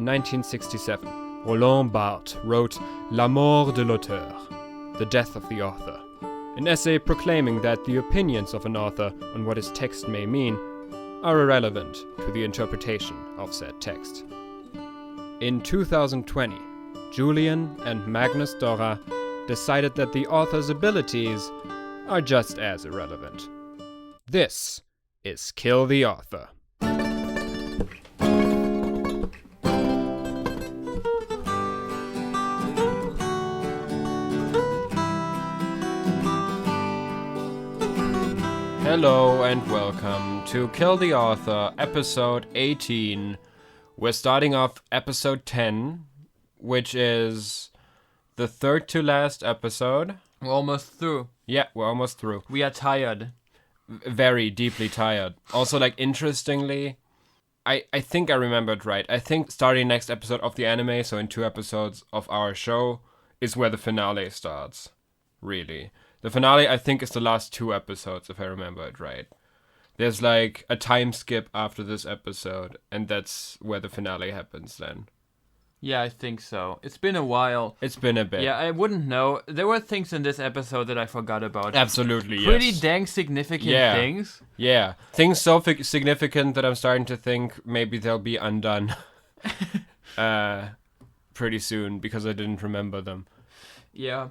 in 1967, Roland Barthes wrote La mort de l'auteur, the death of the author, an essay proclaiming that the opinions of an author on what his text may mean are irrelevant to the interpretation of said text. In 2020, Julian and Magnus decided that the author's abilities are just as irrelevant. This is Kill the Author. Hello and welcome to Kill the Author, episode 18. We're starting off episode 10, which is the third to last episode. We're almost through. Yeah, we're almost through. We are tired. Very deeply tired. Also, interestingly, I think I remembered right. I think starting next episode of the anime, so in 2 episodes of our show, is where the finale starts. Really. The finale, I think, is the last 2 episodes, if I remember it right. There's a time skip after this episode, and that's where the finale happens then. Yeah, I think so. It's been a while. It's been a bit. Yeah, I wouldn't know. There were things in this episode that I forgot about. Absolutely, yes. Pretty dang significant things. Yeah. Things so significant that I'm starting to think maybe they'll be undone pretty soon, because I didn't remember them. Yeah.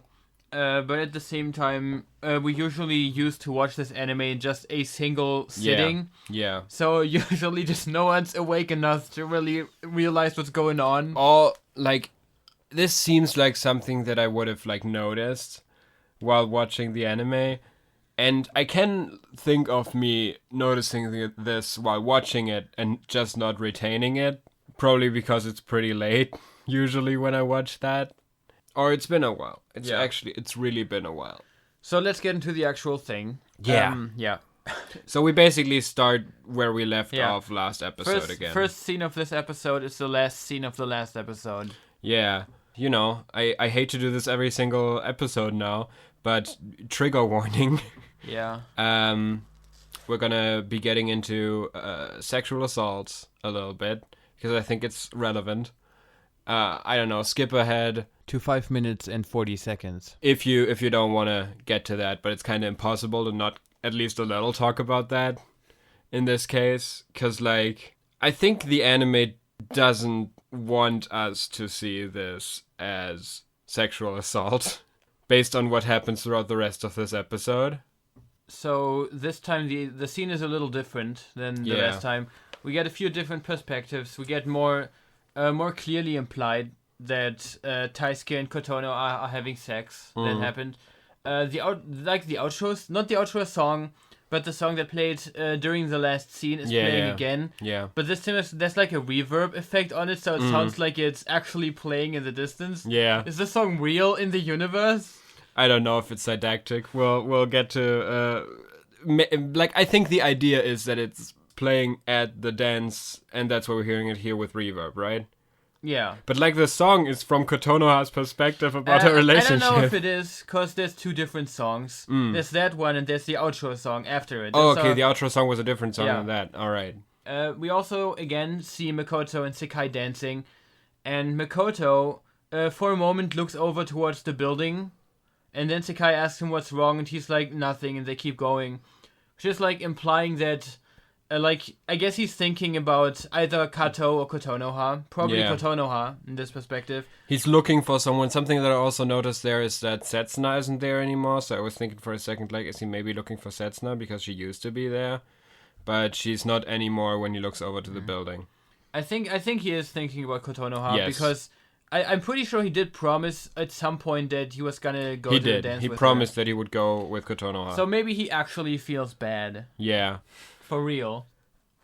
But at the same time, we usually used to watch this anime in just a single sitting. Yeah. So usually just no one's awake enough to really realize what's going on. Or, this seems like something that I would have, noticed while watching the anime. And I can think of me noticing this while watching it and just not retaining it. Probably because it's pretty late, usually, when I watch that. Or it's been a while. It's really been a while. So let's get into the actual thing. Yeah. So we basically start where we left off last episode again. First scene of this episode is the last scene of the last episode. Yeah. I hate to do this every single episode now, but trigger warning. Yeah. We're gonna be getting into sexual assaults a little bit, because I think it's relevant. I don't know, skip ahead to 5 minutes and 40 seconds. If you don't want to get to that, but it's kind of impossible to not at least a little talk about that in this case, because I think the anime doesn't want us to see this as sexual assault based on what happens throughout the rest of this episode. So this time the scene is a little different than the last time. We get a few different perspectives. We get more clearly implied that Taisuke and Kotono are having sex. That happened. The outro, not the outro song, but the song that played during the last scene is playing again. Yeah. But this time there's a reverb effect on it, so it sounds like it's actually playing in the distance. Yeah. Is this song real in the universe? I don't know if it's didactic. We'll get to I think the idea is that it's playing at the dance, and that's why we're hearing it here with reverb, right? Yeah. But the song is from Kotonoha's perspective about her relationship. I don't know if it is, because there's 2 different songs. There's that one, and there's the outro song after it. Oh, okay, the outro song was a different song than that. All right. We also, again, see Makoto and Sekai dancing, and Makoto, for a moment, looks over towards the building, and then Sekai asks him what's wrong, and he's like, nothing, and they keep going. Just implying that I guess he's thinking about either Kato or Kotonoha. Probably Kotonoha in this perspective. He's looking for someone. Something that I also noticed there is that Setsuna isn't there anymore. So I was thinking for a second, is he maybe looking for Setsuna because she used to be there? But she's not anymore when he looks over to the building. I think he is thinking about Kotonoha because I'm pretty sure he did promise at some point that he was gonna go to the dance with her. He promised that he would go with Kotonoha. So maybe he actually feels bad. Yeah. For real.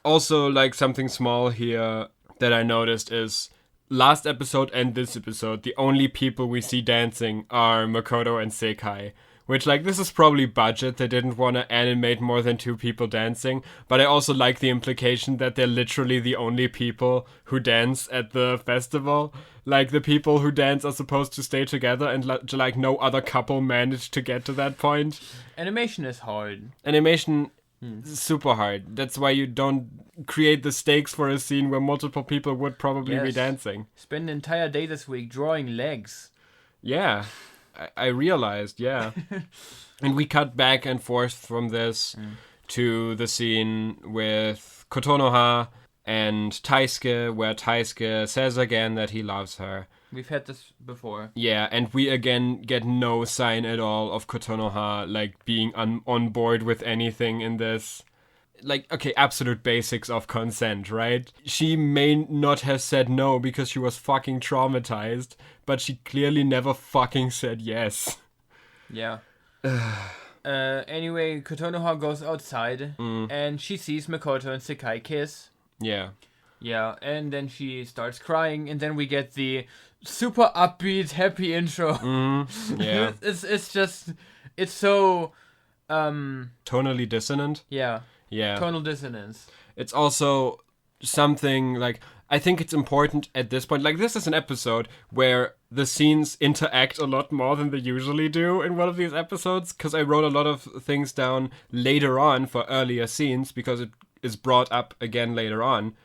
Also, something small here that I noticed is last episode and this episode, the only people we see dancing are Makoto and Sekai. Which, this is probably budget. They didn't want to animate more than 2 people dancing. But I also like the implication that they're literally the only people who dance at the festival. The people who dance are supposed to stay together, and no other couple managed to get to that point. Animation is hard. Animation is super hard. That's why you don't create the stakes for a scene where multiple people would probably be Yes. dancing. Spend an entire day this week drawing legs. Yeah, I realized, yeah. And we cut back and forth from this to the scene with Kotonoha and Taisuke, where Taisuke says again that he loves her. We've had this before. Yeah, and we again get no sign at all of Kotonoha, like, being on board with anything in this. Like, okay, absolute basics of consent, right? She may not have said no because she was fucking traumatized, but she clearly never fucking said yes. Yeah. Anyway, Kotonoha goes outside, and she sees Makoto and Sakai kiss. Yeah. Yeah, and then she starts crying, and then we get the super upbeat, happy intro. Yeah. it's so, Tonally dissonant. yeah, Yeah. tonal dissonance. It's also something, like, I think it's important at this point. Like, this is an episode where the scenes interact a lot more than they usually do in one of these episodes, because I wrote a lot of things down later on for earlier scenes, because it is brought up again later on.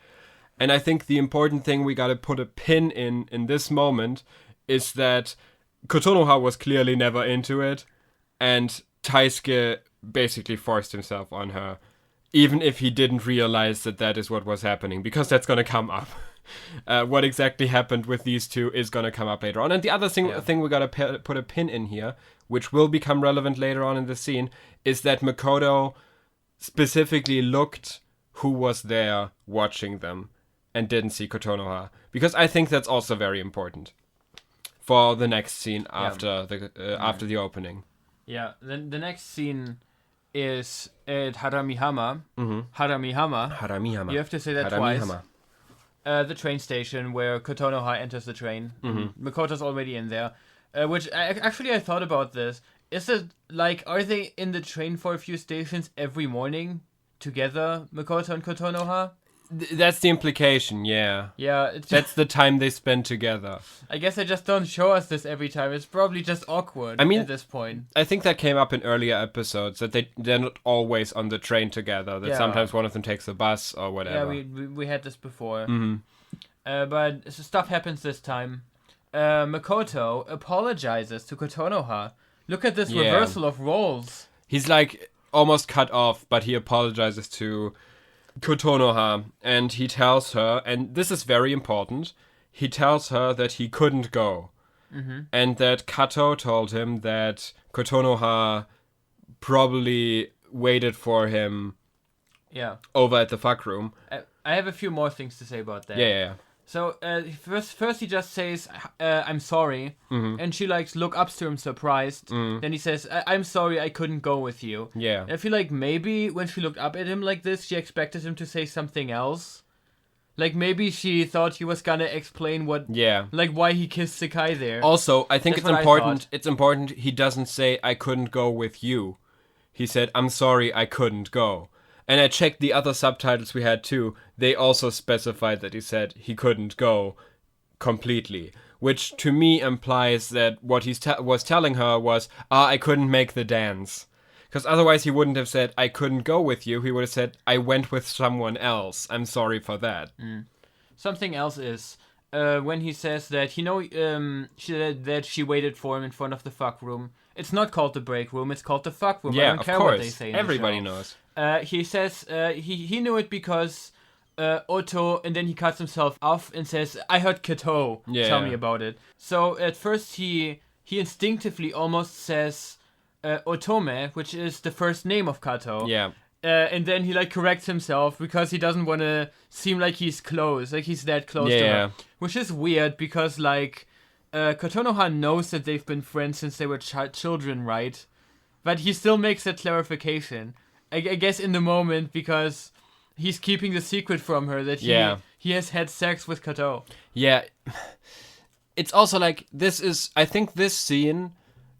And I think the important thing we gotta put a pin in this moment is that Kotonoha was clearly never into it, and Taisuke basically forced himself on her, even if he didn't realize that that is what was happening, because that's gonna come up. What exactly happened with these two is gonna come up later on. And the other thing we gotta put a pin in here, which will become relevant later on in the scene, is that Makoto specifically looked who was there watching them and didn't see Kotonoha, because I think that's also very important for the next scene after the opening. Yeah, then the next scene is at Haramihama. Haramihama. You have to say that twice. The train station where Kotonoha enters the train. Makoto's already in there. Which, I thought about this. Is it, like, are they in the train for a few stations every morning together, Makoto and Kotonoha? That's the implication, yeah. Yeah. That's the time they spend together. I guess they just don't show us this every time. It's probably just awkward at this point. I think that came up in earlier episodes, that they're not always on the train together, that sometimes one of them takes the bus or whatever. Yeah, we had this before. But stuff happens this time. Makoto apologizes to Kotonoha. Look at this reversal of roles. He's like almost cut off, but he apologizes to Kotonoha, and he tells her, and this is very important, he tells her that he couldn't go. And that Kato told him that Kotonoha probably waited for him over at the fuck room. I have a few more things to say about that. Yeah. So first he just says, I'm sorry, and she looks up to him surprised. Then he says, I'm sorry I couldn't go with you. Yeah. And I feel like maybe when she looked up at him like this, she expected him to say something else. Like maybe she thought he was gonna explain why he kissed Sakai there. Also, I think That's it's what important. It's important he doesn't say I couldn't go with you. He said, I'm sorry I couldn't go. And I checked the other subtitles we had too. They also specified that he said he couldn't go completely. Which to me implies that what he was telling her was, I couldn't make the dance. Because otherwise he wouldn't have said, I couldn't go with you. He would have said, I went with someone else. I'm sorry for that. Something else is, when he says that that she waited for him in front of the fuck room. It's not called the break room, it's called the fuck room. Yeah, I don't care what they say in Everybody the show. knows. He says he knew it because Otto, and then he cuts himself off and says, I heard Kato tell me about it. So at first he instinctively almost says Otome, which is the first name of Kato. Yeah. And then he corrects himself because he doesn't want to seem like he's close, like he's that close to her. Which is weird because Kotonoha knows that they've been friends since they were children, right? But he still makes that clarification. I guess in the moment because he's keeping the secret from her that he has had sex with Kato. Yeah. It's also I think this scene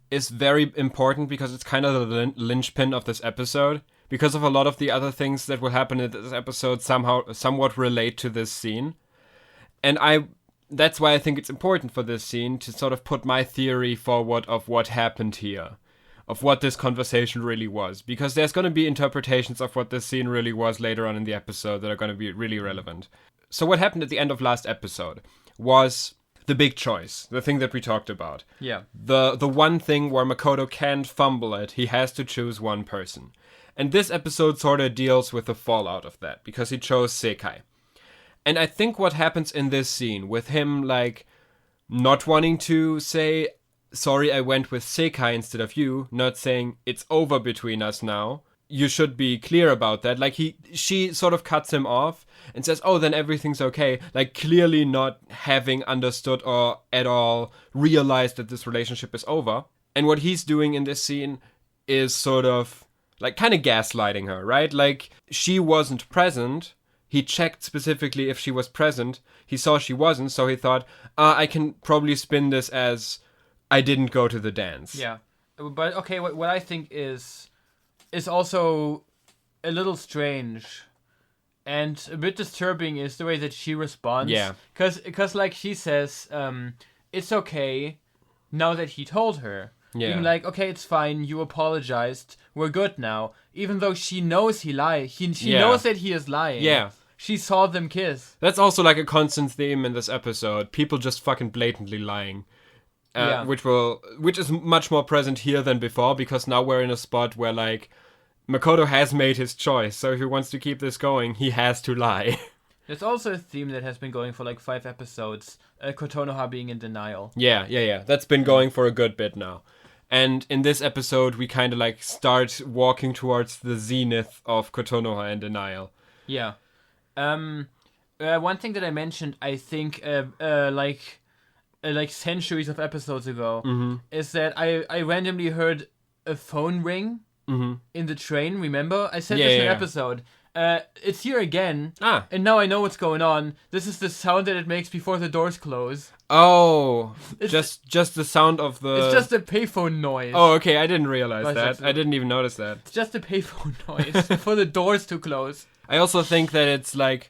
is very important because it's kind of the linchpin of this episode. Because of a lot of the other things that will happen in this episode somewhat relate to this scene. And that's why I think it's important for this scene to sort of put my theory forward of what happened here. of what this conversation really was, because there's going to be interpretations of what this scene really was later on in the episode that are going to be really relevant. So what happened at the end of last episode was the big choice, the thing that we talked about. Yeah. The one thing where Makoto can't fumble it, he has to choose one person. And this episode sort of deals with the fallout of that, because he chose Sekai. And I think what happens in this scene, with him, like, not wanting to say, sorry, I went with Sekai instead of you, not saying, it's over between us now, you should be clear about that. Like, she sort of cuts him off and says, oh, then everything's okay. Like, clearly not having understood or at all realized that this relationship is over. And what he's doing in this scene is sort of, like, kind of gaslighting her, right? Like, she wasn't present. He checked specifically if she was present. He saw she wasn't, so he thought, I can probably spin this as I didn't go to the dance. Yeah. But, okay, what I think is also a little strange and a bit disturbing is the way that she responds. Yeah. Because like, she says, it's okay now that he told her. Yeah. Even like, okay, it's fine, you apologized, we're good now. Even though she knows he lied. She knows that he is lying. Yeah. She saw them kiss. That's also like a constant theme in this episode. People just fucking blatantly lying. Which is much more present here than before, because now we're in a spot where, like, Makoto has made his choice, so if he wants to keep this going, he has to lie. There's also a theme that has been going for like 5 episodes, Kotonoha being in denial. Yeah. That's been going for a good bit now. And in this episode, we kind of like start walking towards the zenith of Kotonoha in denial. Yeah. One thing that I mentioned, I think, like centuries of episodes ago, is that I randomly heard a phone ring in the train. Remember? I said this in an episode. It's here again, and now I know what's going on. This is the sound that it makes before the doors close. Oh, just the sound of the... It's just a payphone noise. Oh, okay, I didn't realize that. I didn't even notice that. It's just a payphone noise for the doors to close. I also think that it's like...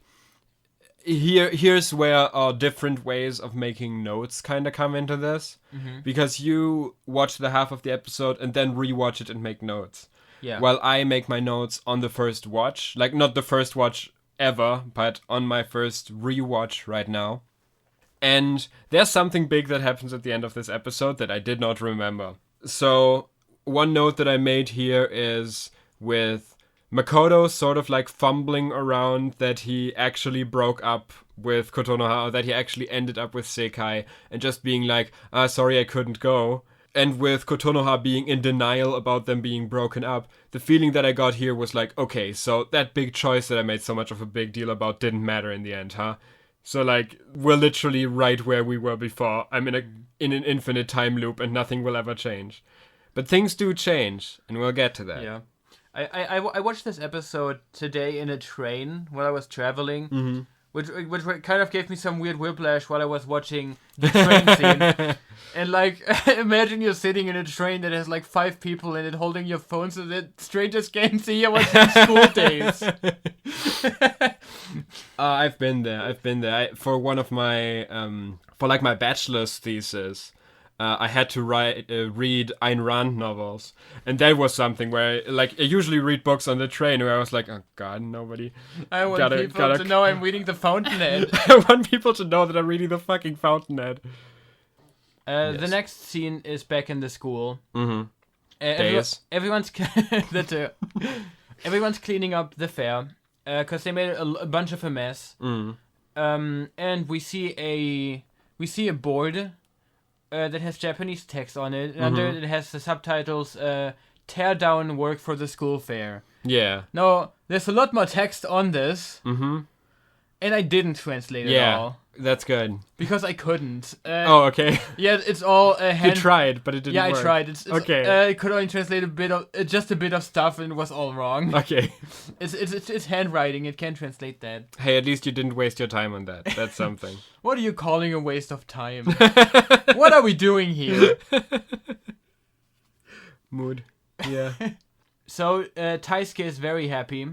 Here's where our different ways of making notes kind of come into this. Because you watch the half of the episode and then rewatch it and make notes. Yeah. While I make my notes on the first watch. Like, not the first watch ever, but on my first rewatch right now. And there's something big that happens at the end of this episode that I did not remember. So, one note that I made here is with Makoto sort of like fumbling around that he actually broke up with Kotonoha, or that he actually ended up with Sekai, and just being like, sorry, I couldn't go. And with Kotonoha being in denial about them being broken up, the feeling that I got here was like, okay, so that big choice that I made so much of a big deal about didn't matter in the end, huh? So, like, we're literally right where we were before. I'm in an infinite time loop and nothing will ever change. But things do change, and we'll get to that. Yeah. I watched this episode today in a train while I was traveling, which kind of gave me some weird whiplash while I was watching the train scene. And, like, imagine you're sitting in a train that has, like, 5 people in it holding your phone so that strangers can't see you what's in school days. I've been there. For one of my, for like my bachelor's thesis, I had to read Ayn Rand novels. And that was something where, like, I usually read books on the train where I was like, oh god, nobody. I want people to know I'm reading The Fountainhead. I want people to know that I'm reading The fucking Fountainhead. Yes. The next scene is back in the school. Everyone's everyone's cleaning up the fair because they made a bunch of a mess. And we see a board that has Japanese text on it. And under it has the subtitles "Tear down work for the school fair." Yeah. Now there's a lot more text on this. And I didn't translate it all. That's good. Because I couldn't. Okay. Yeah, it's all You tried, but it didn't work. Yeah, I tried. It's okay. I could only translate just a bit of stuff, and it was all wrong. Okay. It's handwriting. It can't translate that. Hey, at least you didn't waste your time on that. That's something. What are you calling a waste of time? What are we doing here? Mood. Yeah. So, Taisuke is very happy.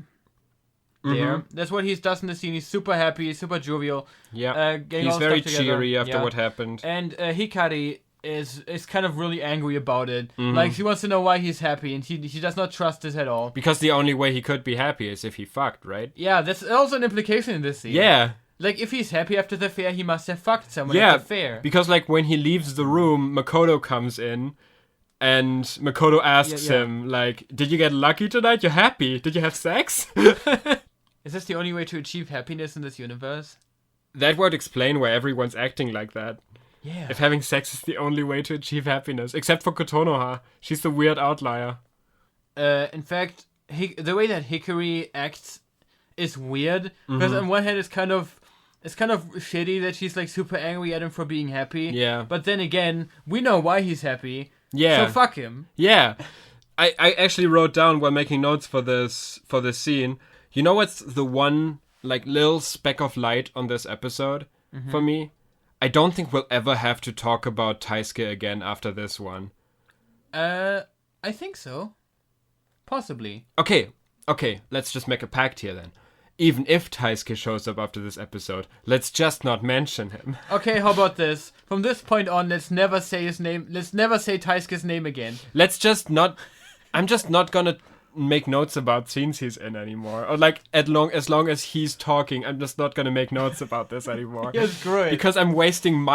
There. That's what he does in the scene. He's super happy, super jovial. Yeah. He's very cheery after what happened. And Hikari is kind of really angry about it. Mm-hmm. Like, she wants to know why he's happy, and she does not trust this at all. Because the only way he could be happy is if he fucked, right? Yeah, that's also an implication in this scene. Yeah. Like, if he's happy after the fair, he must have fucked someone at the fair. Because, like, when he leaves the room, Makoto comes in, and Makoto asks him, like, did you get lucky tonight? You're happy. Did you have sex? Is this the only way to achieve happiness in this universe? That would explain why everyone's acting like that. Yeah. If having sex is the only way to achieve happiness. Except for Kotonoha. She's the weird outlier. In fact, the way that Hikari acts is weird. Because on one hand, it's kind of shitty that she's like super angry at him for being happy. Yeah. But then again, we know why he's happy. Yeah. So fuck him. Yeah. I actually wrote down while making notes for this scene. You know what's the one like little speck of light on this episode for me? I don't think we'll ever have to talk about Taisuke again after this one. I think so. Possibly. Okay, let's just make a pact here then. Even if Taisuke shows up after this episode, let's just not mention him. Okay, how about this? From this point on, let's never say his name. Let's never say Taisuke's name again. Let's just not... I'm just not gonna make notes about scenes he's in anymore. Or like, as long as he's talking, I'm just not gonna make notes about this anymore. Yes, great. Because I'm wasting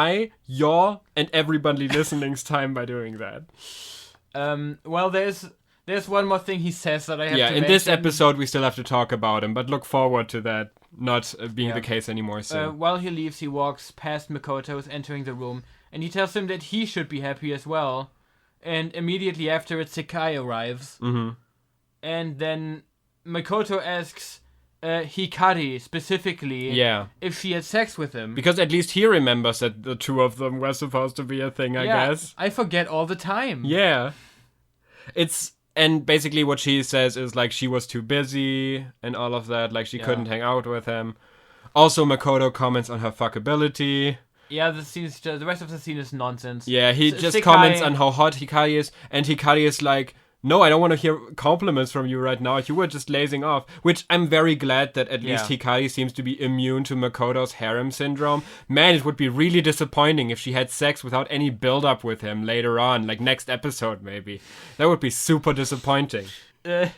your, and everybody listening's time by doing that. Well, there's one more thing he says that I have to mention. Yeah, in this episode we still have to talk about him, but look forward to that not being the case anymore soon. While he leaves, he walks past Makoto, who's entering the room, and he tells him that he should be happy as well. And immediately after it, Sekai arrives. Mm-hmm. And then Makoto asks Hikari specifically if she had sex with him. Because at least he remembers that the two of them were supposed to be a thing, I guess. I forget all the time. Yeah. And basically what she says is like she was too busy and all of that, like she couldn't hang out with him. Also, Makoto comments on her fuckability. Yeah, the rest of the scene is nonsense. Yeah, he just comments on how hot Hikari is, and Hikari is like, no, I don't want to hear compliments from you right now. You were just lazing off. Which I'm very glad that at least Hikari seems to be immune to Makoto's harem syndrome. Man, it would be really disappointing if she had sex without any build-up with him later on, like next episode maybe. That would be super disappointing. Sekai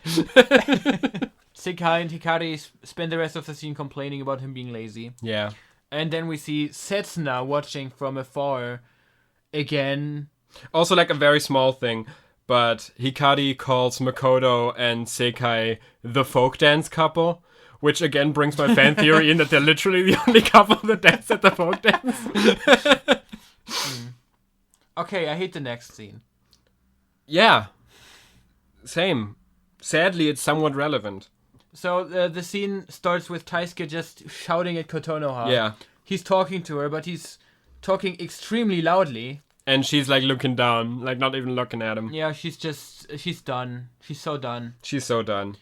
and Hikari spend the rest of the scene complaining about him being lazy. Yeah. And then we see Setsuna watching from afar again. Also, like a very small thing, but Hikari calls Makoto and Sekai the folk dance couple, which again brings my fan theory in that they're literally the only couple that dance at the folk dance. Okay, I hate the next scene. Yeah. Same. Sadly, it's somewhat relevant. So the scene starts with Taisuke just shouting at Kotonoha. Yeah. He's talking to her, but he's talking extremely loudly. And she's like looking down, like not even looking at him. Yeah, she's done. She's so done. She's so done.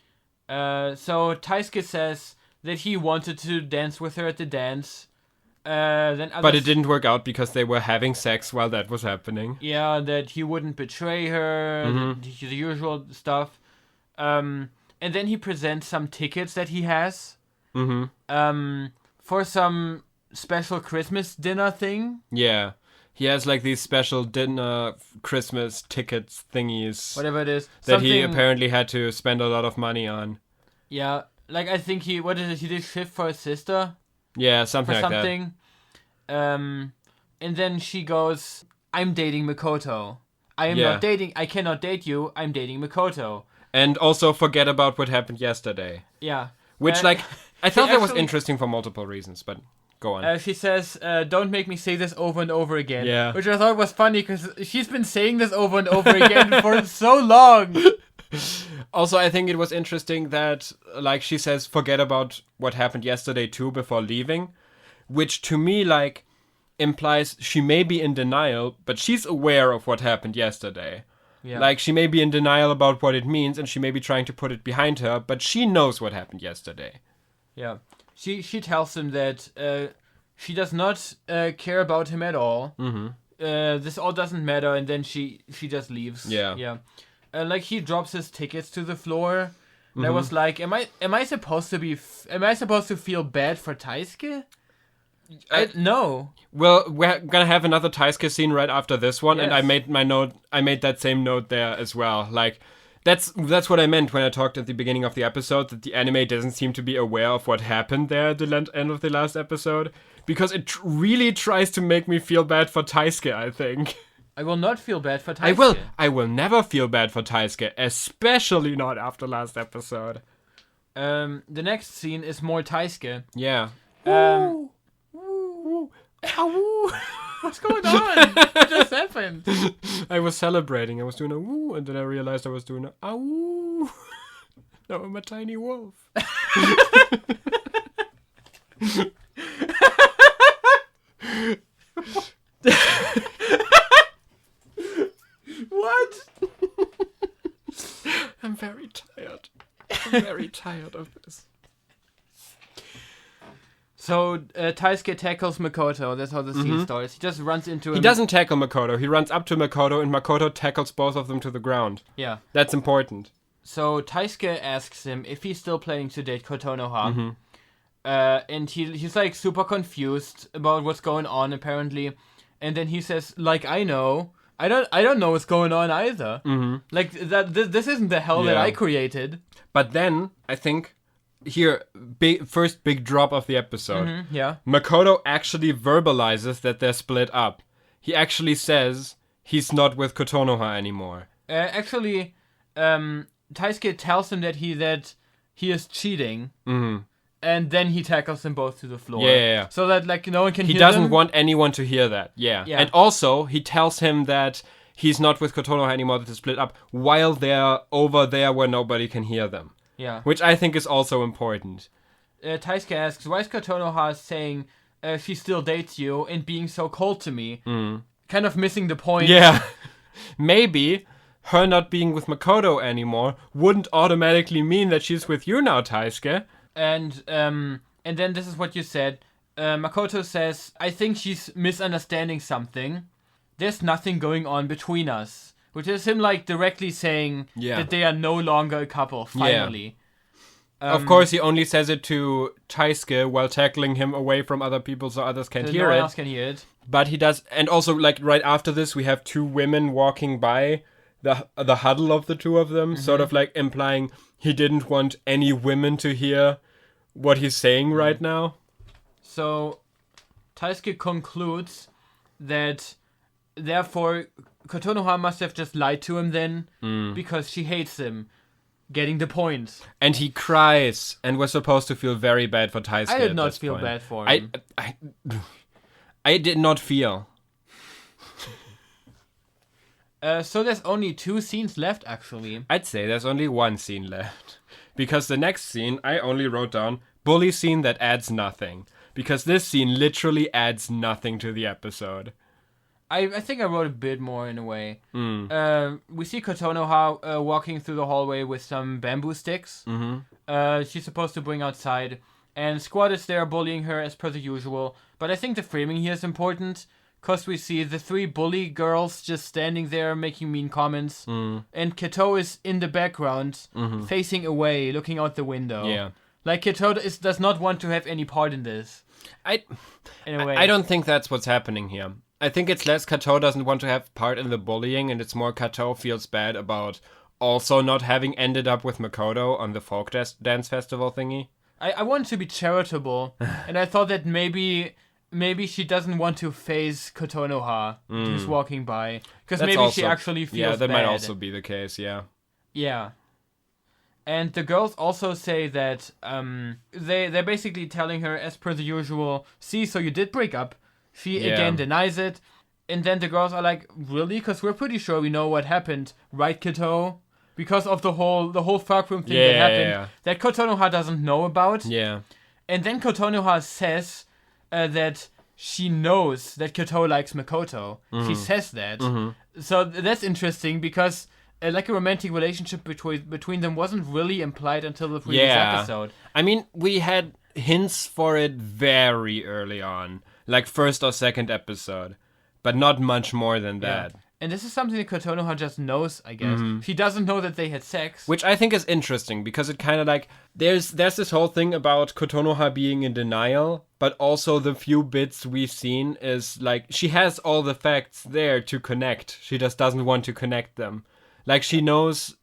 So Taisuke says that he wanted to dance with her at the dance. But it didn't work out because they were having sex while that was happening. Yeah, that he wouldn't betray her, the usual stuff. And then he presents some tickets that he has for some special Christmas dinner thing. Yeah. He has like these special dinner Christmas tickets thingies. Whatever it is. That he apparently had to spend a lot of money on. Yeah. Like I think he did shift for his sister? Yeah, something like that. And then she goes, I'm dating Makoto. I cannot date you, I'm dating Makoto. And also forget about what happened yesterday. Yeah. Which, I thought that was interesting for multiple reasons, but go on. She says, don't make me say this over and over again. Yeah. Which I thought was funny, because she's been saying this over and over again for so long. Also, I think it was interesting that, like, she says, forget about what happened yesterday, too, before leaving. Which, to me, like, implies she may be in denial, but she's aware of what happened yesterday. Yeah. Like, she may be in denial about what it means, and she may be trying to put it behind her, but she knows what happened yesterday. Yeah. She tells him that she does not care about him at all. Mm-hmm. This all doesn't matter, and then she just leaves. Yeah. Yeah. Like, he drops his tickets to the floor. And I was like, am I supposed to feel bad for Taisuke? No. Well, we're gonna have another Taisuke scene right after this one, and Yes. I made that same note there as well. Like, that's what I meant when I talked at the beginning of the episode, that the anime doesn't seem to be aware of what happened there at the end of the last episode, because it really tries to make me feel bad for Taisuke, I think. I will not feel bad for Taisuke. I will never feel bad for Taisuke, especially not after last episode. The next scene is more Taisuke. Yeah. Um, What's going on? What just happened? I was celebrating. I was doing a woo, and then I realized I was doing a woo. Now I'm a tiny wolf. What? I'm very tired. I'm very tired of this. So Taisuke tackles Makoto. That's how the scene starts. He just runs into him. He doesn't tackle Makoto. He runs up to Makoto, and Makoto tackles both of them to the ground. Yeah. That's important. So Taisuke asks him if he's still planning to date Kotonoha. And he's like super confused about what's going on apparently. And then he says, like, I know. I don't know what's going on either. Like this isn't the hell that I created. But then I think here, first big drop of the episode. Yeah. Makoto actually verbalizes that they're split up. He actually says he's not with Kotonoha anymore. Actually, Taisuke tells him that he is cheating. And then he tackles them both to the floor. Yeah. So that like no one can hear them. He doesn't want anyone to hear that. Yeah. And also, he tells him that he's not with Kotonoha anymore, that they're split up, while they're over there where nobody can hear them. Yeah. Which I think is also important. Taisuke asks, why is Kotonoha saying she still dates you and being so cold to me? Kind of missing the point. Yeah. Maybe her not being with Makoto anymore wouldn't automatically mean that she's with you now, Taisuke. And then this is what you said. Makoto says, I think she's misunderstanding something. There's nothing going on between us. Which is him like directly saying that they are no longer a couple, finally. Yeah. Of course, he only says it to Taisuke while tackling him away from other people so others can't hear it. No one else can hear it. But he does, and also like right after this, we have two women walking by the huddle of the two of them, sort of like implying he didn't want any women to hear what he's saying right now. So Taisuke concludes that therefore Kotonoha must have just lied to him then because she hates him. Getting the point. And he cries, and we're supposed to feel very bad for Taisuke. I did not feel bad for him. I did not feel. So there's only 2 scenes left, actually. I'd say there's only 1 scene left. Because the next scene, I only wrote down, bully scene that adds nothing. Because this scene literally adds nothing to the episode. I think I wrote a bit more in a way. We see Kotonoha walking through the hallway with some bamboo sticks. She's supposed to bring outside. And Squad is there bullying her as per the usual. But I think the framing here is important. Because we see the 3 bully girls just standing there making mean comments. And Kato is in the background, facing away, looking out the window. Yeah. Like Kato does not want to have any part in this. In a way. I don't think that's what's happening here. I think it's less Kato doesn't want to have part in the bullying, and it's more Kato feels bad about also not having ended up with Makoto on the folk dance festival thingy. I want to be charitable, and I thought that maybe she doesn't want to face Kotonoha who's walking by, because maybe she actually feels bad. Yeah, that might also be the case, yeah. Yeah. And the girls also say that they're basically telling her, as per the usual, see, so you did break up. She again denies it. And then the girls are like, really? Because we're pretty sure we know what happened. Right, Kato? Because of the whole fuck room thing that happened. That Kotonoha doesn't know about. Yeah. And then Kotonoha says that she knows that Kato likes Makoto. She says that. So that's interesting because like a romantic relationship between them wasn't really implied until the previous episode. I mean, we had hints for it very early on. Like first or second episode. But not much more than that. And this is something that Kotonoha just knows, I guess. She doesn't know that they had sex. Which I think is interesting, because it kind of like... There's this whole thing about Kotonoha being in denial, but also the few bits we've seen is like... She has all the facts there to connect. She just doesn't want to connect them. Like, she knows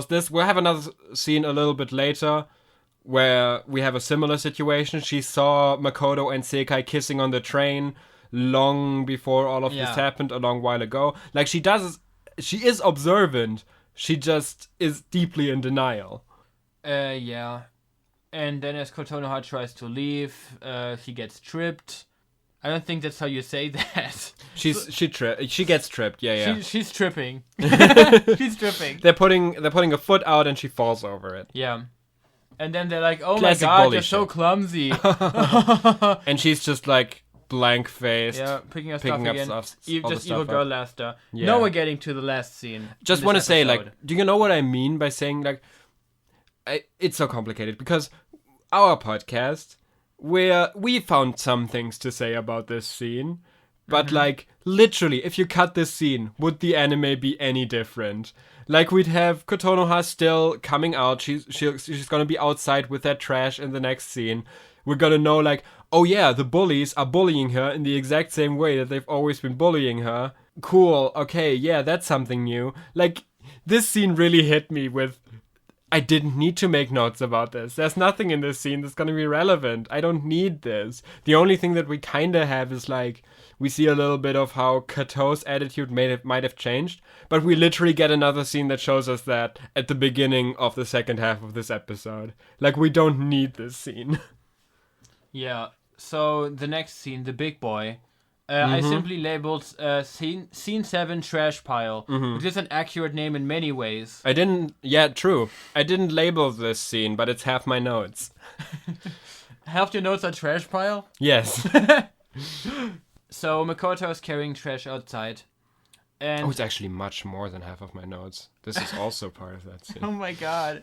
this. We'll have another scene a little bit later where we have a similar situation. She saw Makoto and Sekai kissing on the train long before all of this happened, a long while ago. Like, she is observant. She just is deeply in denial. Yeah. And then as Kotonoha tries to leave, she gets tripped. I don't think that's how you say that. She gets tripped. Yeah. She's tripping. She's tripping. They're putting a foot out and she falls over it. Yeah. And then they're like, "Oh Classic my god, bully you're so clumsy." And she's just like blank faced. Yeah, picking up stuff again. Just evil girl laughter. Yeah. Now we're getting to the last scene. Just want to say, like, do you know what I mean by saying, like, it's so complicated, because our podcast, we found some things to say about this scene, but like, literally, if you cut this scene, would the anime be any different? Like, we'd have Kotonoha still coming out. She's gonna be outside with that trash in the next scene. We're gonna know, like, oh yeah, the bullies are bullying her in the exact same way that they've always been bullying her. Cool, okay, yeah, that's something new. Like, this scene really hit me with, I didn't need to make notes about this. There's nothing in this scene that's gonna be relevant. I don't need this. The only thing that we kinda have is, like, we see a little bit of how Kato's attitude might have changed, but we literally get another scene that shows us that at the beginning of the second half of this episode. Like, we don't need this scene. Yeah, so the next scene, the big boy, I simply labeled scene 7 trash pile, which is an accurate name in many ways. True. I didn't label this scene, but it's half my notes. Half your notes are trash pile? Yes. So Makoto is carrying trash outside. And it's actually much more than half of my notes. This is also part of that scene. Oh my god.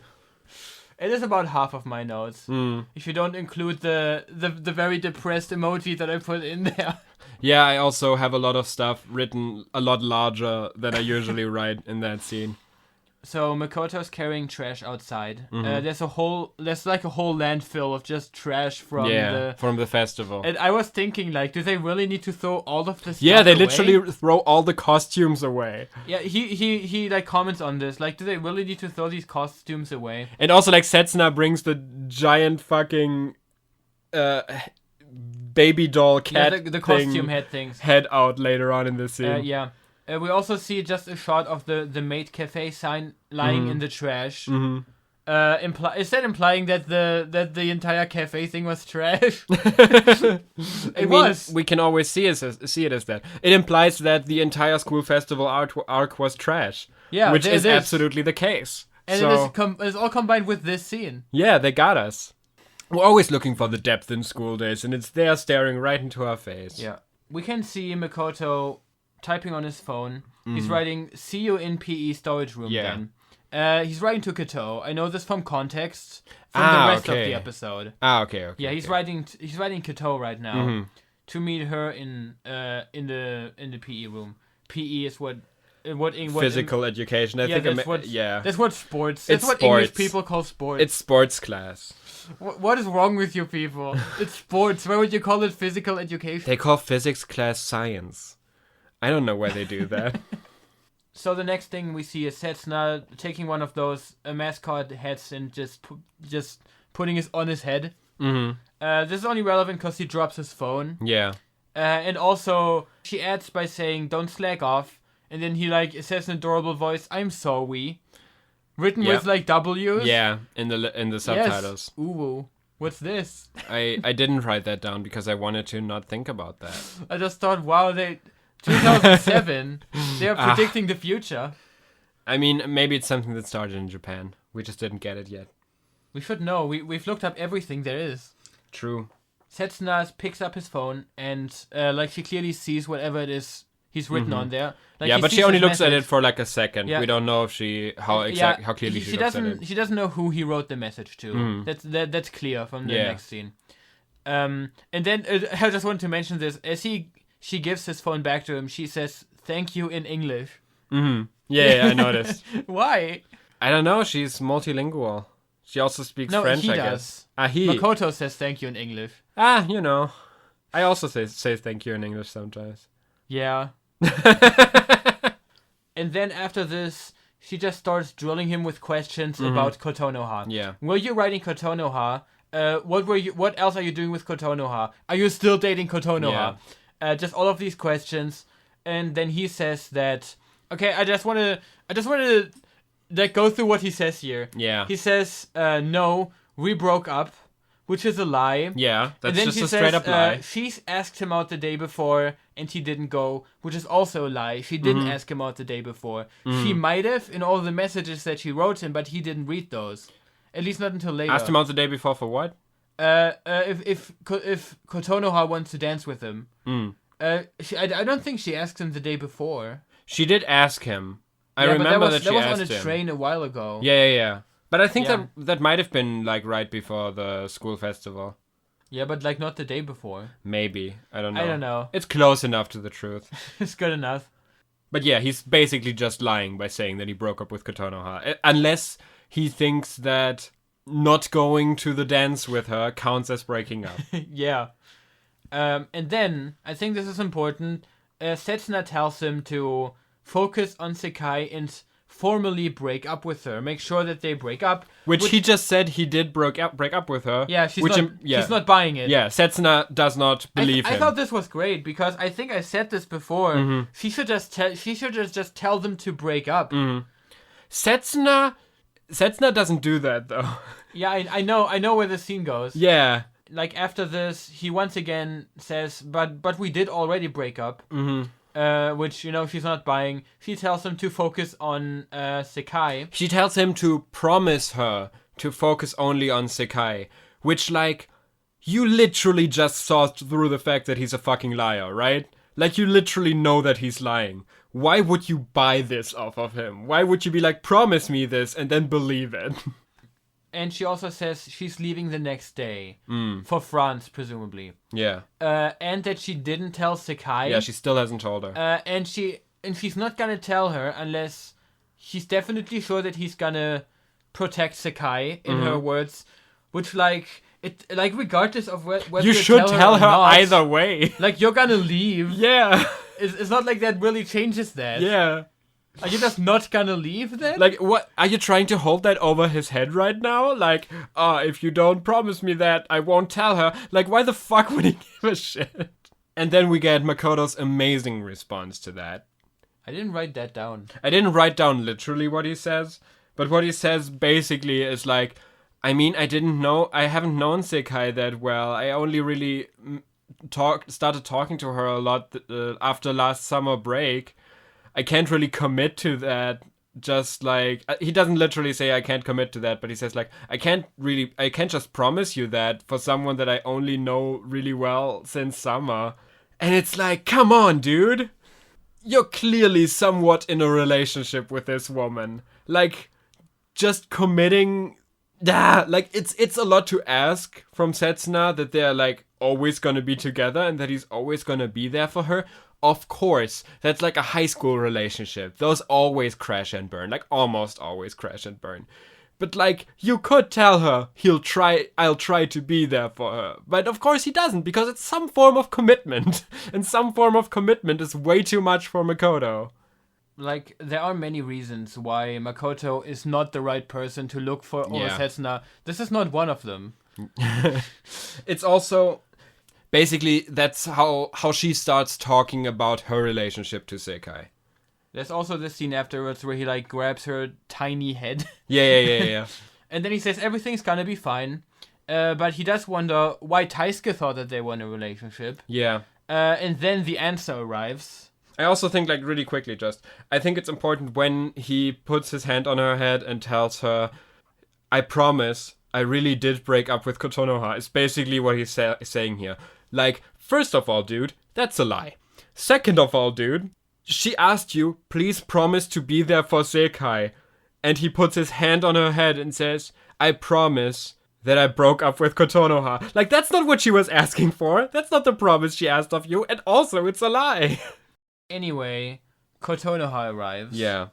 It is about half of my notes. If you don't include the very depressed emoji that I put in there. Yeah, I also have a lot of stuff written a lot larger than I usually write in that scene. So Makoto's carrying trash outside. There's like a whole landfill of just trash from the festival. And I was thinking, like, do they really need to throw all of this stuff Yeah, they away? literally throw all the costumes away. Yeah, he like comments on this. Like, do they really need to throw these costumes away? And also, like, Setsuna brings the giant fucking baby doll cat the costume head out later on in the scene. We also see just a shot of the Maid Cafe sign lying in the trash. Is that implying that the entire cafe thing was trash? It was. We can always see it as that. It implies that the entire school festival arc was trash. Yeah, which is absolutely the case. And so, it's all combined with this scene. Yeah, they got us. We're always looking for the depth in school days, and it's there staring right into our face. Yeah. We can see Makoto typing on his phone. He's writing, "See you in PE storage room then." He's writing to Kato. I know this from context from the rest of the episode. Okay. Yeah, he's writing Kato right now to meet her in the PE room. PE is what physical education. I think that's what sports. That's what sports. English people call sports. It's sports class. What is wrong with you people? It's sports. Why would you call it physical education? They call physics class science. I don't know why they do that. So the next thing we see is Setsuna taking one of those mascot hats and just putting it on his head. This is only relevant because he drops his phone. Yeah. And also, she adds by saying, "Don't slack off." And then he says in adorable voice, "I'm sorry." Written with like W's. Yeah, in the subtitles. Yes. Ooh, what's this? I didn't write that down because I wanted to not think about that. I just thought, wow, 2007, they are predicting the future. I mean, maybe it's something that started in Japan. We just didn't get it yet. We should know. We've looked up everything there is. True. Setsuna picks up his phone and she clearly sees whatever it is he's written on there. But she only looks at it for like a second. Yeah. We don't know if how clearly she looks at it. She doesn't know who he wrote the message to. That's clear from the next scene. And then I just want to mention this. As she gives his phone back to him, she says, "Thank you" in English. Mm-hmm. Yeah, I noticed. Why? I don't know, she's multilingual. She also speaks French, he I does. guess. He. Makoto says thank you in English. You know. I also say thank you in English sometimes. Yeah. And then after this, she just starts drilling him with questions about Kotonoha. Yeah. Were you writing Kotonoha? What else are you doing with Kotonoha? Are you still dating Kotonoha? Just all of these questions. And then he says that, okay, I just want to like go through what he says here. Yeah. He says, no, we broke up, which is a lie. Yeah, that's And then just he a straight up lie. She asked him out the day before, and he didn't go, which is also a lie. She didn't ask him out the day before. She might have in all the messages that she wrote him, but he didn't read those. At least not until later. Asked him out the day before for what? If Kotonoha wants to dance with him. I don't think she asked him the day before. She did ask him. I Yeah, remember but that she was asked on a him. train a while ago. Yeah. But I think Yeah. that might have been like right before the school festival. Yeah, but like not the day before. Maybe. I don't know. I don't know. It's close enough to the truth. It's good enough. But yeah, he's basically just lying by saying that he broke up with Kotonoha. Unless he thinks that not going to the dance with her counts as breaking up. Yeah. And then, I think this is important, Setsuna tells him to focus on Sekai and formally break up with her. Make sure that they break up. Which he just said he did break up with her. Yeah, she's which not buying it. Yeah, Setsuna does not believe him. I thought this was great because I think I said this before. She should just tell them to break up. Setsuna doesn't do that though. Yeah, I know where the scene goes. Yeah. Like after this, he once again says, "But we did already break up." Which she's not buying. She tells him to focus on Sekai. She tells him to promise her to focus only on Sekai, which like you literally just saw through the fact that he's a fucking liar, right? Like you literally know that he's lying. Why would you buy this off of him? Why would you be like, promise me this and then believe it? And she also says she's leaving the next day for France, presumably. Yeah. And that she didn't tell Sekai. Yeah, she still hasn't told her. And she's not gonna tell her unless she's definitely sure that he's gonna protect Sekai, in her words. Which regardless of whether you should tell her or not, either way. Like you're gonna leave. Yeah. It's not like that really changes that. Yeah. Are you just not gonna leave then? Like, what? Are you trying to hold that over his head right now? Like, if you don't promise me that, I won't tell her. Like, why the fuck would he give a shit? And then we get Makoto's amazing response to that. I didn't write that down. I didn't write down literally what he says, but what he says basically is like, I mean, I haven't known Sekai that well. I only really started talking to her a lot after last summer break. I can't really commit to that. Just like, he doesn't literally say I can't commit to that, but he says like, I can't just promise you that for someone that I only know really well since summer. And it's like, come on, dude. You're clearly somewhat in a relationship with this woman. Like, just committing, like it's a lot to ask from Setsuna that they're like always gonna be together and that he's always gonna be there for her. Of course, that's like a high school relationship. Those always crash and burn, like almost always crash and burn. But like, you could tell her, I'll try to be there for her. But of course he doesn't, because it's some form of commitment. And some form of commitment is way too much for Makoto. Like, there are many reasons why Makoto is not the right person to look for over Setsuna. This is not one of them. It's also... Basically, that's how she starts talking about her relationship to Sekai. There's also this scene afterwards where he like grabs her tiny head. Yeah. And then he says everything's gonna be fine. But he does wonder why Taisuke thought that they were in a relationship. Yeah. And then the answer arrives. I also think, like, really quickly I think it's important when he puts his hand on her head and tells her, I promise, I really did break up with Kotonoha. It's basically what he's saying here. Like, first of all, dude, that's a lie. Second of all, dude, she asked you, please promise to be there for Sekai. And he puts his hand on her head and says, I promise that I broke up with Kotonoha. Like, that's not what she was asking for. That's not the promise she asked of you. And also, it's a lie. Anyway, Kotonoha arrives. Yeah.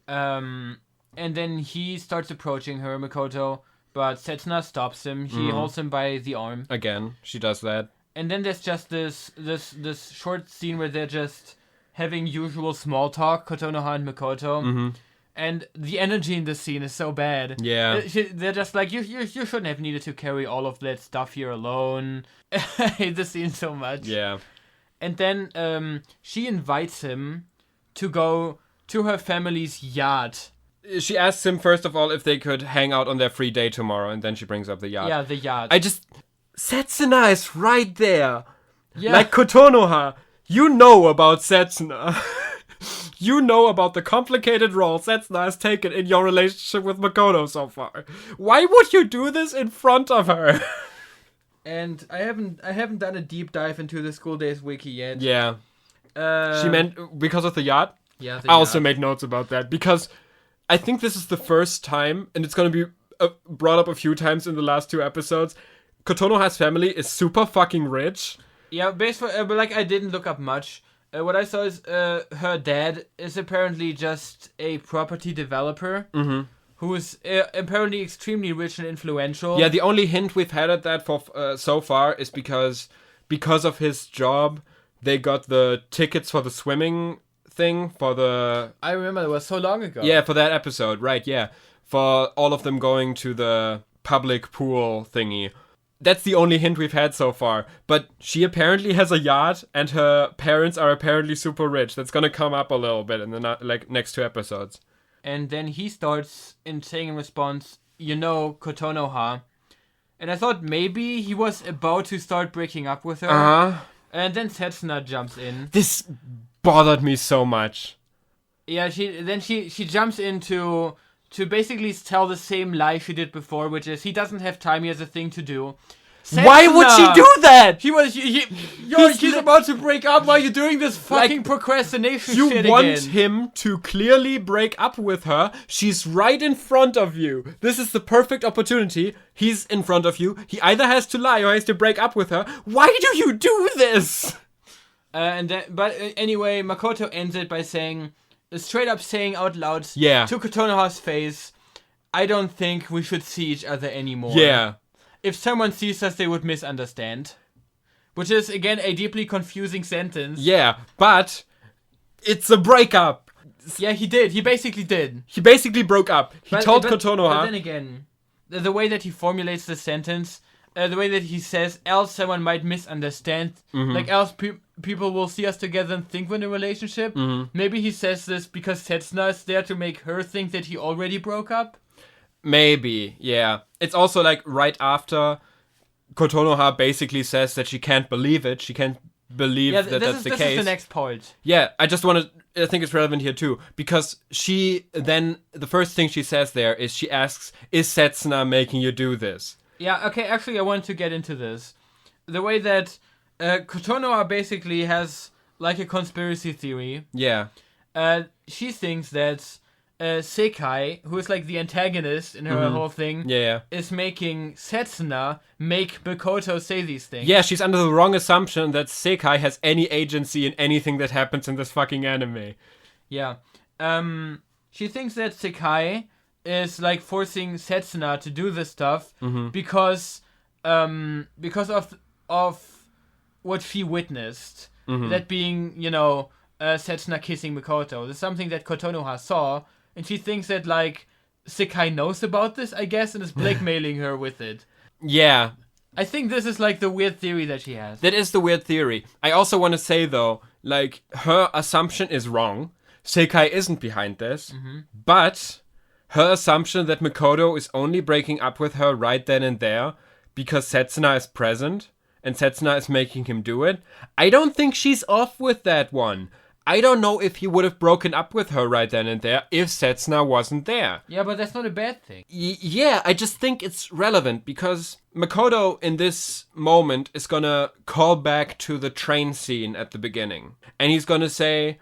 And then he starts approaching her, Makoto, but Setsuna stops him. He holds him by the arm. Again, she does that. And then there's just this short scene where they're just having usual small talk, Kotonoha and Makoto. And the energy in this scene is so bad. Yeah. They're just like, you shouldn't have needed to carry all of that stuff here alone. I hate the scene so much. Yeah. And then she invites him to go to her family's yacht. She asks him, first of all, if they could hang out on their free day tomorrow, and then she brings up the yacht. Yeah, the yacht. Setsuna is right there. Yeah. Like Kotonoha, you know about Setsuna. You know about the complicated role Setsuna has taken in your relationship with Makoto so far. Why would you do this in front of her? And I haven't done a deep dive into the School Days wiki yet. Yeah. She meant because of the yacht? Yeah, I also made notes about that because I think this is the first time, and it's going to be brought up a few times in the last 2 episodes, Kotonoha's family is super fucking rich. Yeah, but like I didn't look up much. What I saw is her dad is apparently just a property developer who is apparently extremely rich and influential. Yeah, the only hint we've had at that for so far is because of his job, they got the tickets for the swimming thing for the... I remember it was so long ago. Yeah, for that episode, right, yeah. For all of them going to the public pool thingy. That's the only hint we've had so far. But she apparently has a yacht, and her parents are apparently super rich. That's gonna come up a little bit in the next 2 episodes. And then he starts saying in response, you know, Kotonoha. And I thought maybe he was about to start breaking up with her. Uh-huh. And then Setsuna jumps in. This bothered me so much. Yeah, she jumps in to basically tell the same lie she did before, which is he doesn't have time, he has a thing to do. Setsuna, why would she do that? He's about to break up while you're doing this fucking procrastination shit again. You want him to clearly break up with her. She's right in front of you. This is the perfect opportunity. He's in front of you. He either has to lie or has to break up with her. Why do you do this? But anyway, Makoto ends it by straight up saying out loud to Kotonoha's face, I don't think we should see each other anymore. Yeah. If someone sees us, they would misunderstand. Which is, again, a deeply confusing sentence. Yeah, but it's a breakup. Yeah, he did. He basically did. He basically broke up. He told Kotonoha. But then again, the way that he formulates the sentence, the way that he says, else someone might misunderstand. Like, else people will see us together and think we're in a relationship. Maybe he says this because Setsuna is there to make her think that he already broke up. Maybe, yeah. It's also like right after Kotonoha basically says that she can't believe it. She can't believe that's the case. This is the next point. Yeah, I think it's relevant here too. Because the first thing she says there is she asks, is Setsuna making you do this? Yeah, okay, actually I want to get into this. The way that Kotonoha basically has like a conspiracy theory. Yeah. She thinks that Sekai, who is like the antagonist in her whole thing, is making Setsuna make Makoto say these things. Yeah, she's under the wrong assumption that Sekai has any agency in anything that happens in this fucking anime. Yeah. She thinks that Sekai is like forcing Setsuna to do this stuff because of what she witnessed. That being, Setsuna kissing Makoto. There's something that Kotonoha saw. And she thinks that, like, Sekai knows about this, I guess, and is blackmailing her with it. Yeah. I think this is, like, the weird theory that she has. That is the weird theory. I also want to say, though, like, her assumption is wrong. Sekai isn't behind this. But her assumption that Makoto is only breaking up with her right then and there because Setsuna is present and Setsuna is making him do it, I don't think she's off with that one. I don't know if he would have broken up with her right then and there if Setsuna wasn't there. Yeah, but that's not a bad thing. Yeah, I just think it's relevant because Makoto in this moment is gonna call back to the train scene at the beginning. And he's gonna say,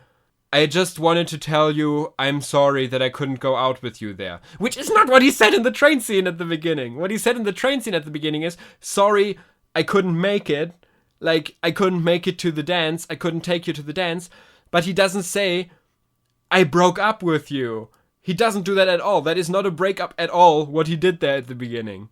I just wanted to tell you I'm sorry that I couldn't go out with you there. Which is not what he said in the train scene at the beginning. What he said in the train scene at the beginning is, sorry, I couldn't make it. Like, I couldn't make it to the dance. I couldn't take you to the dance. But he doesn't say, I broke up with you. He doesn't do that at all. That is not a breakup at all, what he did there at the beginning.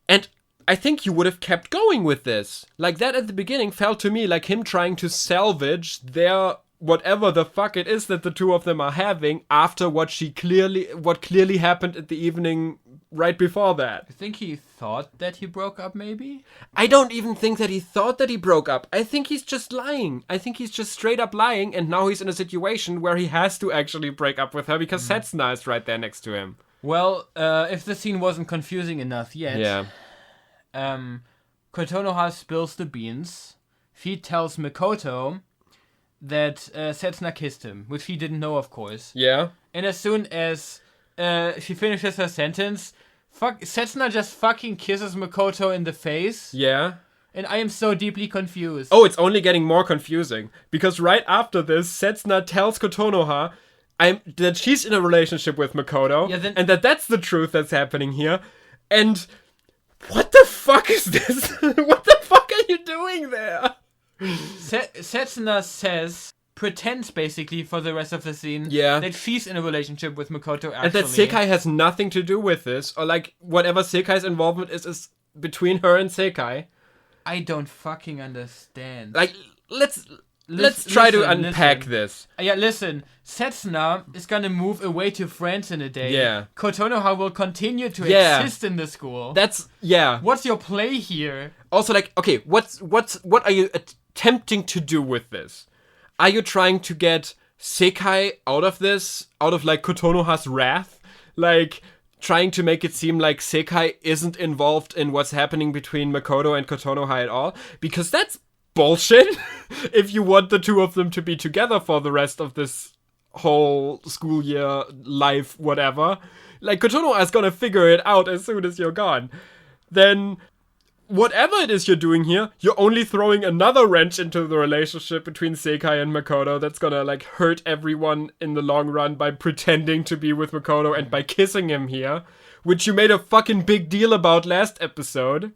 And I think you would have kept going with this. Like, that at the beginning felt to me like him trying to salvage their whatever the fuck it is that the two of them are having after what clearly happened at the evening right before that. I think he thought that he broke up, maybe? I don't even think that he thought that he broke up. I think he's just lying. I think he's just straight up lying, and now he's in a situation where he has to actually break up with her because Setsuna is right there next to him. Well, if the scene wasn't confusing enough yet, Kotonoha spills the beans. She tells Mikoto that Setsuna kissed him, which he didn't know, of course. Yeah. And as soon as she finishes her sentence, Setsuna just fucking kisses Mikoto in the face. Yeah. And I am so deeply confused. Oh, it's only getting more confusing. Because right after this, Setsuna tells Kotonoha that she's in a relationship with Mikoto. Yeah, and that's the truth that's happening here. And what the fuck is this? What the fuck are you doing there? Setsuna pretends basically for the rest of the scene that she's in a relationship with Mikoto actually. And that Sekai has nothing to do with this, or like whatever Sekai's involvement is between her and Sekai. I don't fucking understand. Like, let's try to unpack this. Yeah, listen. Setsuna is gonna move away to France in a day. Yeah. Kotonoha will continue to exist in the school. What's your play here? Also, like, okay, what are you attempting to do with this? Are you trying to get Sekai out of this? Out of, like, Kotonoha's wrath? Like, trying to make it seem like Sekai isn't involved in what's happening between Makoto and Kotonoha at all? Because that's bullshit. If you want the two of them to be together for the rest of this whole school year, life, whatever. Like, Kotonoha is gonna figure it out as soon as you're gone. Then whatever it is you're doing here, you're only throwing another wrench into the relationship between Sekai and Makoto that's gonna, like, hurt everyone in the long run by pretending to be with Makoto and by kissing him here, which you made a fucking big deal about last episode.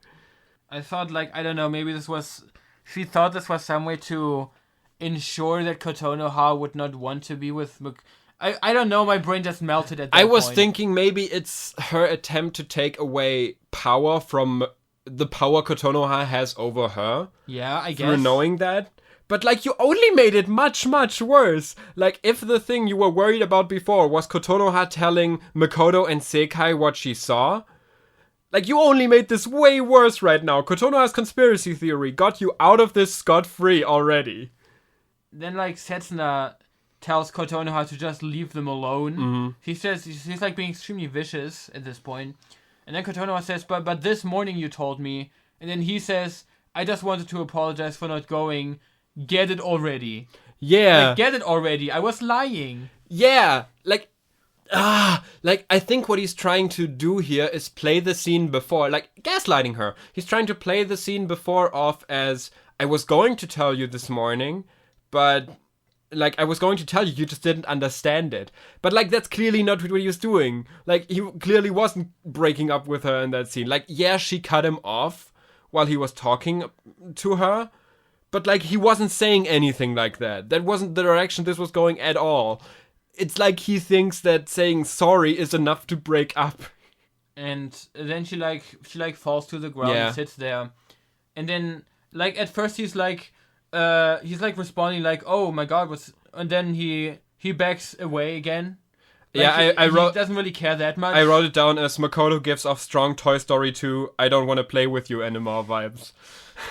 I thought, like, I don't know, maybe she thought this was some way to ensure that Kotonoha would not want to be with I don't know, my brain just melted at that point. I was thinking maybe it's her attempt to take away power from the power Kotonoha has over her. Yeah, I guess. Through knowing that. But, like, you only made it much, much worse. Like, if the thing you were worried about before was Kotonoha telling Makoto and Sekai what she saw, like, you only made this way worse right now. Kotonoha's conspiracy theory got you out of this scot-free already. Then, like, Setsuna tells Kotonoha to just leave them alone. Mm-hmm. She says she's, like, being extremely vicious at this point. And then Kotonoha says, but this morning you told me. And then he says, I just wanted to apologize for not going. Get it already. Yeah. Like, get it already. I was lying. Yeah. Like, I think what he's trying to do here is play the scene before, like, gaslighting her. He's trying to play the scene before off as, I was going to tell you this morning, but, like, I was going to tell you, you just didn't understand it. But, like, that's clearly not what he was doing. Like, he clearly wasn't breaking up with her in that scene. Like, yeah, she cut him off while he was talking to her, but, like, he wasn't saying anything like that. That wasn't the direction this was going at all. It's like he thinks that saying sorry is enough to break up. And then she falls to the ground and sits there. And then, like, at first he's responding like, oh my god, and then he backs away again. Like, he doesn't really care that much. I wrote it down as Makoto gives off strong Toy Story 2, I don't want to play with you anymore vibes.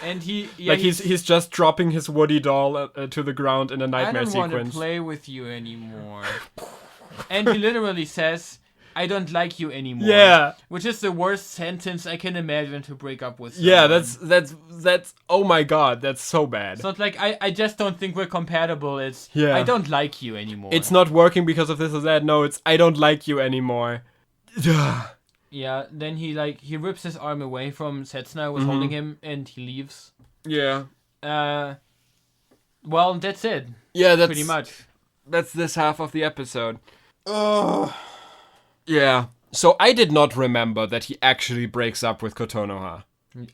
And he's just dropping his Woody doll to the ground in a nightmare sequence. I don't want to play with you anymore. And he literally says, I don't like you anymore. Yeah. Which is the worst sentence I can imagine to break up with someone. Yeah, that's oh my god, that's so bad. It's not like, I just don't think we're compatible. It's, I don't like you anymore. It's not working because of this or that. No, it's, I don't like you anymore. Yeah, then he rips his arm away from Setsuna, who was holding him, and he leaves. Yeah. Well, that's it. Yeah, that's... pretty much. That's this half of the episode. Yeah. So I did not remember that he actually breaks up with Kotonoha.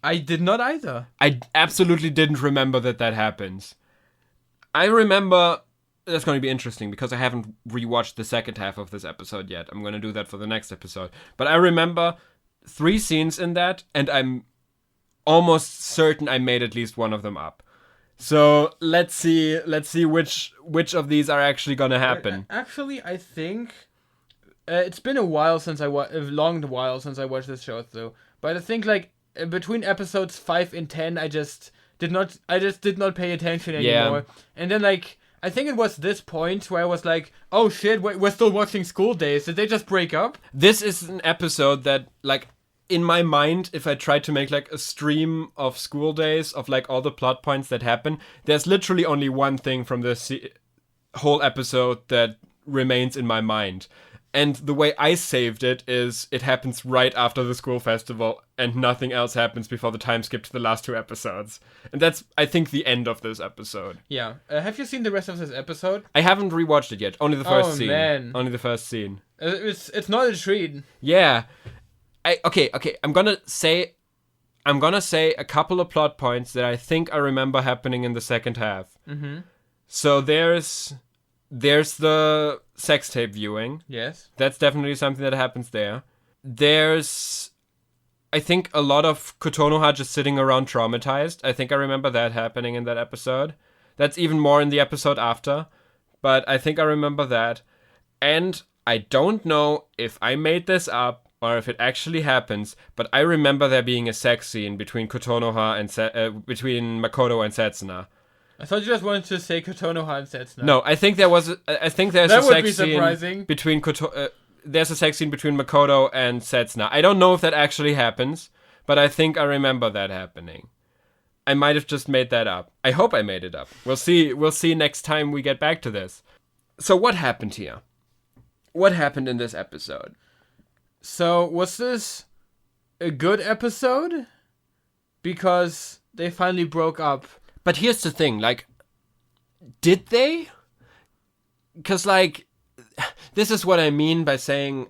I did not either. I absolutely didn't remember that happens. I remember that's going to be interesting because I haven't rewatched the second half of this episode yet. I'm going to do that for the next episode. But I remember 3 scenes in that, and I'm almost certain I made at least one of them up. So let's see which of these are actually going to happen. Actually, I think it's been a while since a long while since I watched this show though. But I think like between episodes 5 and 10, I just did not pay attention anymore. Yeah. And then like I think it was this point where I was like, oh shit, we're still watching School Days. Did they just break up? This is an episode that, like, in my mind, if I tried to make, like, a stream of School Days, of, like, all the plot points that happen, there's literally only one thing from this whole episode that remains in my mind. And the way I saved it is it happens right after the school festival and nothing else happens before the time skip to the last 2 episodes. And that's, I think, the end of this episode. Yeah. Have you seen the rest of this episode? I haven't rewatched it yet. Only the first scene. Oh, man. Only the first scene. It's not a treat. Yeah. Okay. I'm gonna say a couple of plot points that I think I remember happening in the second half. Mm-hmm. So there's the sex tape viewing. Yes. That's definitely something that happens there. There's, I think, a lot of Kotonoha just sitting around traumatized. I think I remember that happening in that episode. That's even more in the episode after. But I think I remember that. And I don't know if I made this up or if it actually happens, but I remember there being a sex scene between Kotonoha and between Makoto and Setsuna. I thought you just wanted to say Kotonoha and Setsuna. No, I think there's that a would sex be surprising. scene between there's a sex scene between Makoto and Setsuna. I don't know if that actually happens, but I think I remember that happening. I might have just made that up. I hope I made it up. We'll see next time we get back to this. So what happened here? What happened in this episode? So, was this a good episode? Because they finally broke up. But here's the thing, like, did they? Because, like, this is what I mean by saying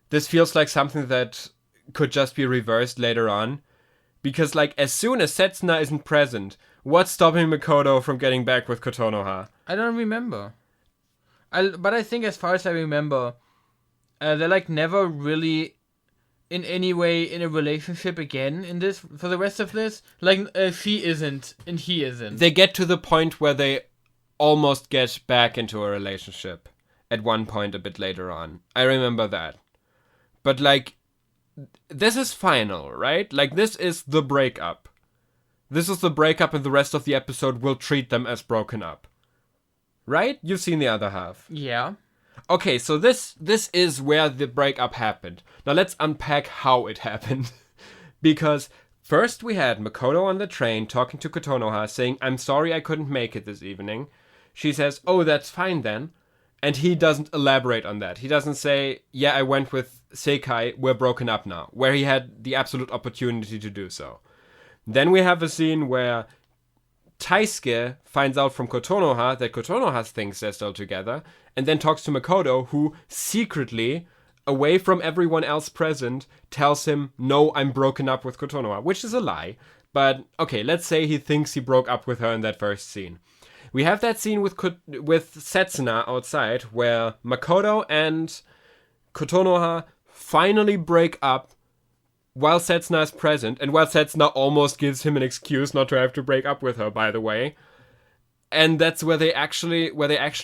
this feels like something that could just be reversed later on. Because, like, as soon as Setsuna isn't present, what's stopping Makoto from getting back with Kotonoha? I don't remember. But I think as far as I remember, they're, like, never really in any way in a relationship again in this, for the rest of this. Like, she isn't, and he isn't. They get to the point where they almost get back into a relationship at one point a bit later on. I remember that. But, like, this is final, right? Like, this is the breakup. This is the breakup, and the rest of the episode will treat them as broken up. Right? You've seen the other half. Yeah. Okay, so this is where the breakup happened. Now let's unpack how it happened. Because first we had Makoto on the train talking to Kotonoha saying, "I'm sorry I couldn't make it this evening." She says, "Oh, that's fine then." And he doesn't elaborate on that. He doesn't say, "Yeah, I went with Sekai, we're broken up now," where he had the absolute opportunity to do so. Then we have a scene where Taisuke finds out from Kotonoha that Kotonoha thinks they're still together, and then talks to Makoto, who secretly, away from everyone else present, tells him, "No, I'm broken up with Kotonoha," which is a lie. But, okay, let's say he thinks he broke up with her in that first scene. We have that scene with Setsuna outside, where Makoto and Kotonoha finally break up while Setsuna is present, and while Setsuna almost gives him an excuse not to have to break up with her, by the way. And that's where they actually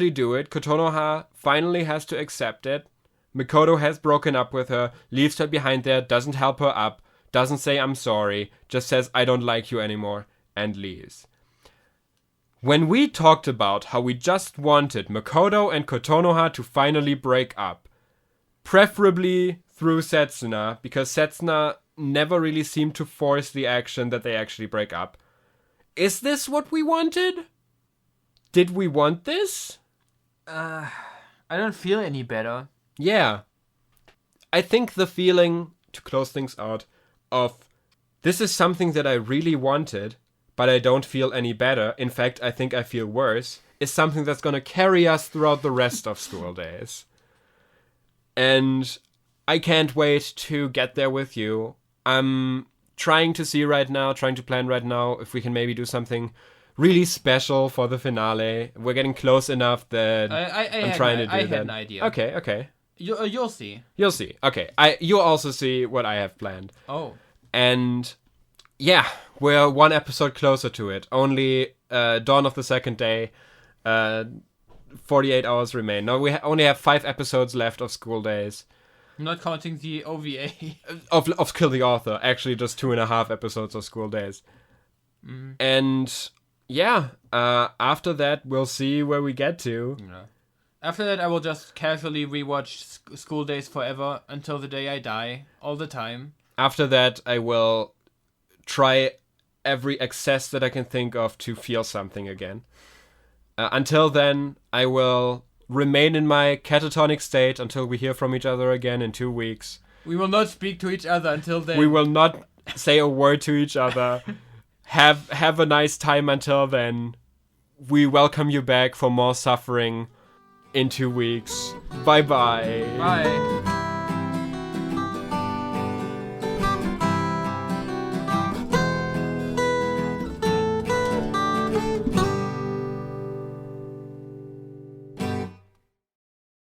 do it. Kotonoha finally has to accept it. Makoto has broken up with her, leaves her behind there, doesn't help her up, doesn't say "I'm sorry", just says "I don't like you anymore", and leaves. When we talked about how we just wanted Makoto and Kotonoha to finally break up, preferably through Setsuna, because Setsuna never really seemed to force the action that they actually break up. Is this what we wanted? Did we want this? I don't feel any better. Yeah. I think the feeling, to close things out, of this is something that I really wanted, but I don't feel any better. In fact, I think I feel worse, is something that's going to carry us throughout the rest of School Days. And I can't wait to get there with you. I'm trying to plan right now, if we can maybe do something really special for the finale. We're getting close enough that I'm trying to do that. I had an idea. Okay. You'll see. You'll see. Okay. You'll also see what I have planned. Oh. And yeah, we're one episode closer to it. Only dawn of the second day. 48 hours remain. Now we only have 5 episodes left of School Days. Not counting the OVA. of Kill the Author. Actually, just 2.5 episodes of School Days. Mm. And yeah, after that, we'll see where we get to. Yeah. After that, I will just casually rewatch School Days forever until the day I die, all the time. After that, I will try every excess that I can think of to feel something again. Until then, I will remain in my catatonic state until we hear from each other again in 2 weeks. We will not speak to each other until then. We will not say a word to each other. Have a nice time until then. We welcome you back for more suffering in 2 weeks. Bye-bye. Bye.